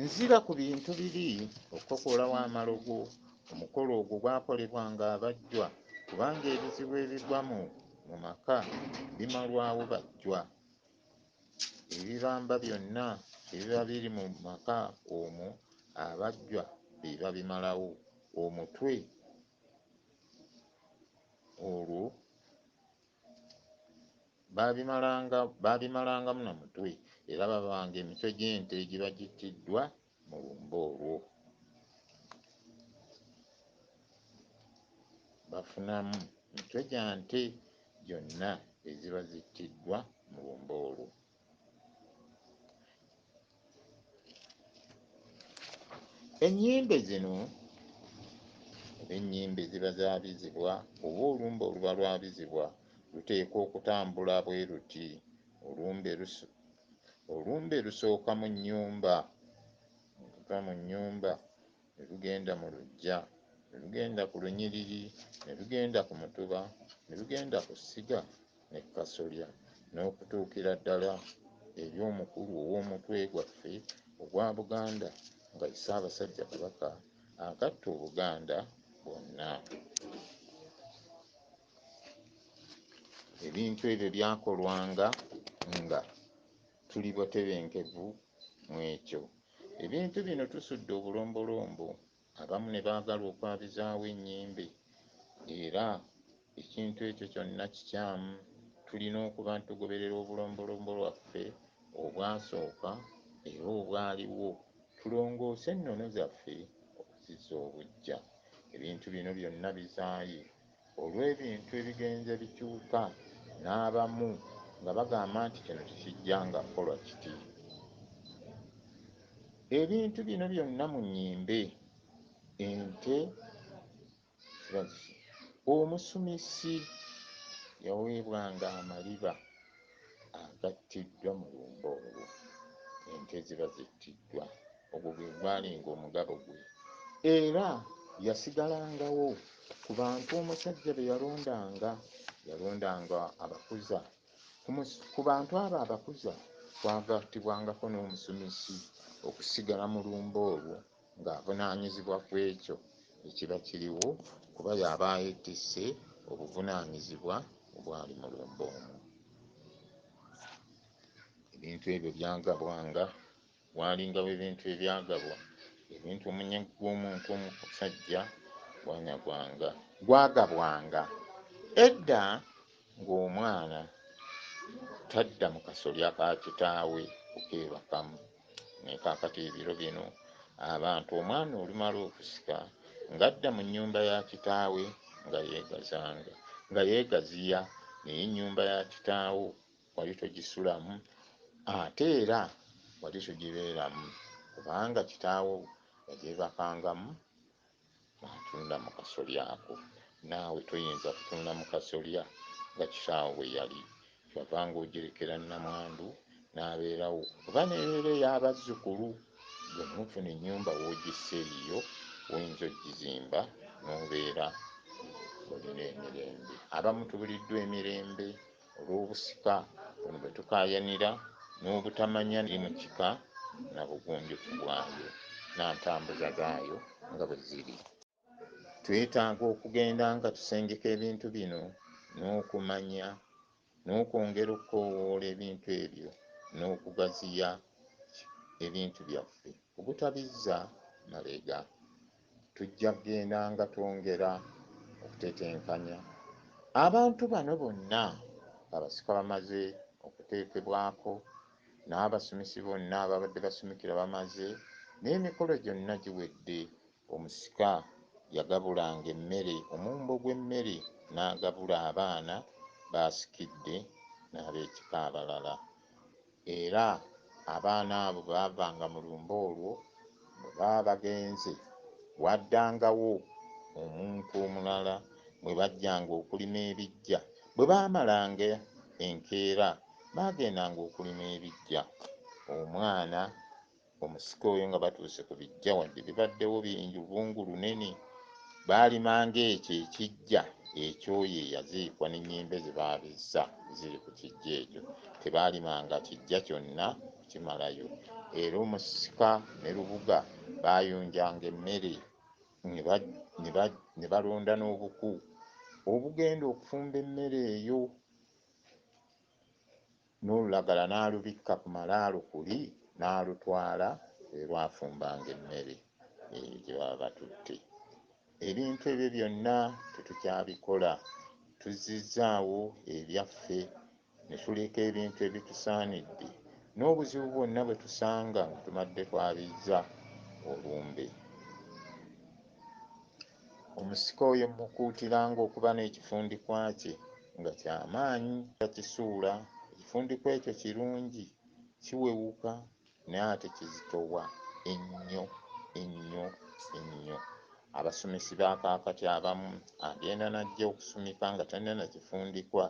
nzira ku bintu biri okukolawo amalogo. Omukolo ogwo gwakolebwanga abajjwa kubanga ebizibu ebigwa mu maka bimalwawo bajjwa. Ebibamba byonna ebiba biri mu maka omwo abajjwa biba bimalawo. Omutwe olwo babimalangamu na mutwe, era babanga emitwe gy'ente egiba gittiddwa mu lumbe olwo. Bafunamu mitwe gya nte gyonna eziba zittiddwa mu lumbe olwo. Ennyimbe zino oba ennyimbe ziba zabizibwa oba olumbe oluba lwabizibwa luteekwa okutambula bwe ruti. Olumbe lusooka mu nnyumba, luva mu nnyumba ne lugenda mu luggya, ne lugenda ku lunyiriri, ne lugenda ku mutuba, ne lugenda ku ssiga ne kasolya, n'okutuukira ddala eri omukulu ow'omutwe gwaffe ogwa Buganda nga ye Ssaabasajja Kabaka agatta Obuganda bwonna. Ebintu ebyo byakolwanga nga tuli batebenkevu mu ekyo. Ebintu bino tusudde obulombolombo, abamu ne baagala okwabizaawo ennyimbe, era ekintu ekyo kyonna kikyamu. Tulina okuba tugoberera obulombolombo lwaffe obwasooka era obwaliwo, tulongoose ennono zaffe okuzizza obuggya. Ebintu bino byonna bizaaye olw'ebintu ebigenze bikyuka, n'abamu nga bagamba nti kino tekijjanga kukolwa kiti. Ebintu bino byonna mu nnyimbe, ente omusumisi yaweebwanga amaliba agattiddwa mu lumbe olwo, ente ziba zittiddwa. Ogwo gwe gwalinga omugabo gwe, era yasigalangawo ku bantu omusajja be yalondanga abakuza. Ku bantu abo abakuza kwagattibwangako n'omusumisi okusigala mu lumbe olwo ng'avunaanyizibwa ku ekyo ekiba kiriwo, kuba y'aba yeetisse obuvunaanyizibwa obwali mu lumbe omwo. Ebintu ebyo byagabwanga, waalingawo ebintu ebyagabwa. Ebintu omunyago gw'omuntu omusajja gwagabwanga edda ng'omwana tadda mu kasolya ka kitaawe kukeebakamu. Naye kaakati ebiro bino abantu omwana olumala okusika ng'adda mu nnyumba ya kitaawe nga yeegaziya, naye ennyumba ya kitaawo wali togisulamu, ate era wali togibeeramu, kubanga kitaawo yagyebakangamu n'atunda mu kasolya ako. Naawe toyinza kutunda mu kasolya nga kitaawo bwe yali. Kyovanga ogirekera nnamwandu n'abeerawo, oba nebeera ey'abazzukulu, gwe n'ofuna ennyumba w'ogissa eyiyo, oyinza oggizimba n'obeera olina emirembe. Abamu tubuliddwa emirembe olw'obusika buno bwe tukaayanira n'obutamanya eri mu kika na bugunjufu bwayo na ntambuza gaayo nga bwe ziri. Twetaaga okugenda nga tusengeka ebintu bino n'okumanya n'okwongera okukoowoola ebintu ebyo n'okugaziya ebintu byaffe obutabizza mabega. Tujja kugenda nga twongera okutetenkanya abantu bano bonna abasika bamaze okuteekebwako, n'abasumisi bonna ababadde basumikira bamaze, n'emikolo gyonna giwedde. Omusika yagabulanga emmere, omumbo gw'emmere n'agabula abaana baasikidde n'ab'ekika abalala. Era abaana abo baavanga mu lumbe olwo, bwe baba bagenze waddangawo omuntu omulala, bwe bajjanga okulima ebiggya, bwe baamalanga enkeera baagendanga okulima ebiggya. Omwana omusika oyo nga batuuse ku biggya, wadde bibaddewo bingi lubungu lunene, baalimanga ekyo ekijja ekyoyo eyaziikwa n'ennyimbe ze baabizza ziri ku kijja ekyo, tebaalimanga kijja kyonna okimalayo. Era Omusika ne Lubuga baayonjanga emmere ne balonda n'obuku obugenda okufumba emmere eyo, n'olulagala n'alubikka ku malaalo kuli n'alutwala lwafumbanga emmere eyo gye baba batutte. Ebintu ebyo byonna tetukyabikola, tuzzizaawo ebyaffe ne tuleka ebintu ebitusaanidde, n'obuzibu bwonna bwe tusanga nga tumadde twabizza olumbe. Omusika oyo mmukuutiranga okuba n'ekifundikwa kye nga kyamaanyi, takisuula. Ekifundikwa ekyo kirungi, kiwewuka naye ate kizitowa ennyo ennyo ennyo. Abasomesi ba kaakati abamu agenda n'ajja okusumika nga talina na kifundikwa,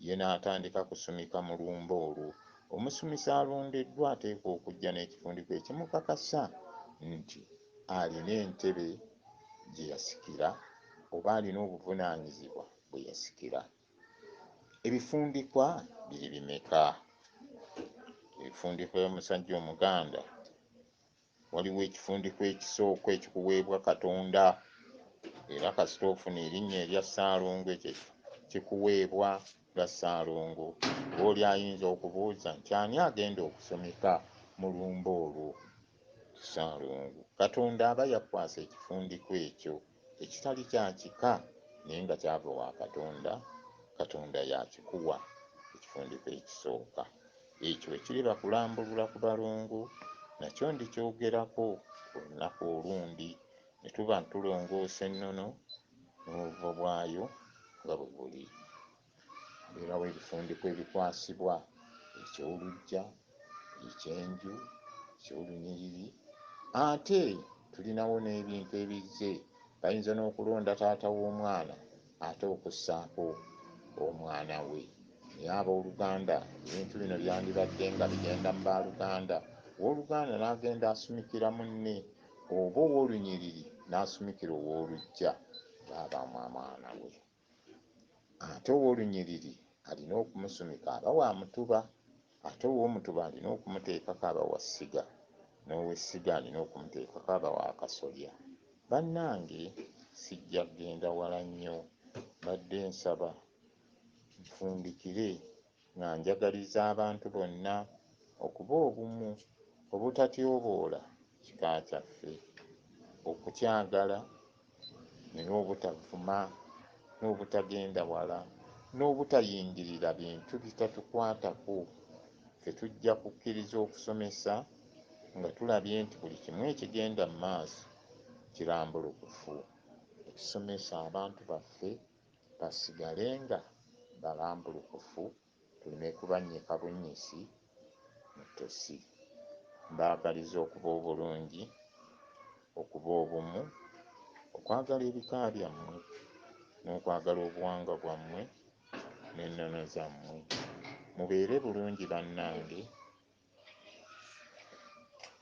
ye n'atandika kusumika mu lumbe olwo. Omusumisi alondeddwa ateekwa okujja n'ekifundikwa ekimukakasa nti alina entebe gye yasikira oba alina obuvunaanyizibwa bwe yasikira. Ebifundikwa biri bimeka? Ebifundikwa by'omusajja Omuganda, waliwo ekifundikwa ekisooka ekikuweebwa Katonda, era kasita ofuna erinnya erya Ssaalongo ekyo kikuweebwa nga Ssaalongo. Oba oli ayinza okubuuza nti ani agenda okusomeka mu lumbe olwo? Ssaalongo. Katonda aba yakwasa ekifundikwa ekyo ekitali kya kika naye nga kyava wa Katonda. Katonda yakikuwa ekifundikwa ekisooka ekyo. Ekiriba kulambulula ku balongo nakyo ndikyogerako olunaku olundi ne tuba ntulongoosa ennono n'obuvo bwayo nga bwe buli. Beerawo ebifundikwa ebikwasibwa eky'oluggya, ekyenju, eky'olunyiriri. Ate tulinawo n'ebintu ebizze, bayinza n'okulonda taata w'omwana ate okussaako omwana we. Naye abooluganda ebintu bino byandibadde nga bigenda mu baaluganda, owooluganda n'agenda asumikira munne, oba owoolunyiriri n'asumikira owooluggya ng'abaamu omwana we. Ate owoolunyiriri alina okumusumika aba wa mutuba, ate ow'omutuba alina okumuteekako aba wa ssiga, n'ow'essiga alina okumuteekako aba wa kasolya. Bannange sijja kgenda wala nnyo, mbadde nsaba nfundikire nga njagaliza abantu bonna okuba obumu, obutatyoboola kika kyaffe, okukyagala naye obutavuma, n'obutagenda wala, n'obutayingirira bintu bitatukwatako. Ffe tujja kukkiriza okusomesa nga tulabye nti buli kimu ekigenda mu maaso kirambulukufu. Okusomesa abantu baffe basigale nga balambulukufu, tuleme kubannyika bunnyisi mu ttosi. Mbaagaliza okuba obulungi, okuba obumu, okwagala ebika byammwe, n'okwagala obuwangwa bwammwe n'ennono zammwe. Mubeere bulungi bannange.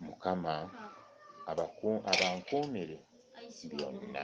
Mukama abankuumire byonna.